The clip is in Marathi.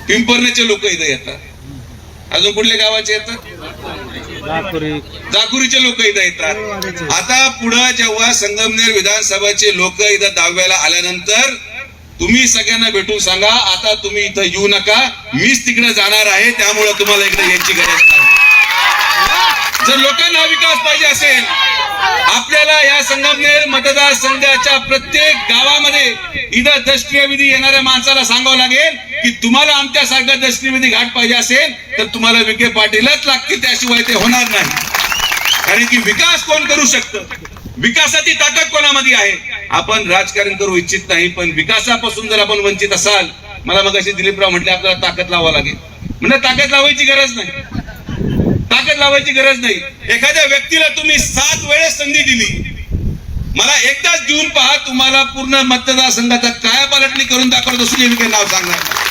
पिंपरण्याचे लोक इथं येतात, अजून कुठल्या गावाचे येतात, जाकुरीचे लोक इथं येतात. आता पुढे जेव्हा संगमनेर विधानसभाचे लोक इथं दहाव्याला आल्यानंतर तुम्ही सगळ्यांना भेटून सांगा, आता तुम्ही इथं येऊ नका, मीच तिकडे जाणार आहे, त्यामुळे तुम्हाला इकडे यायची गरज नाही. जर लोकांना विकास पाहिजे असेल, आपल्याला या संगमनेर मतदारसंघाच्या प्रत्येक गावामध्ये इथं दर्शनीय विधी येणाऱ्या माणसाला सांगावं लागेल की तुम्हाला आमच्यासारखा दर्शनीय विधी घाट पाहिजे असेल तर तुम्हाला विखे पाटीलच लागतील, त्याशिवाय ते होणार नाही. कारण की विकास कोण करू शकतं, विकासाची ताकद कोणामध्ये आहे. आपण राजकारण करू इच्छित नाही, पण विकासापासून जर आपण वंचित असाल, मला मगाशी दिलीपराव म्हटले आपल्याला ताकद लावावं लागेल. म्हणजे ताकद लावायची गरज नाही, ताकद लावायची गरज नाही. एखाद्या व्यक्तीला तुम्ही 7 वेळेस संधी दिली, मला एकदाच देऊन पहा, तुम्हाला पूर्ण मतदारसंघाचा कायापालटणी करून दाखवतो सुजय विखे नाव सांगणार.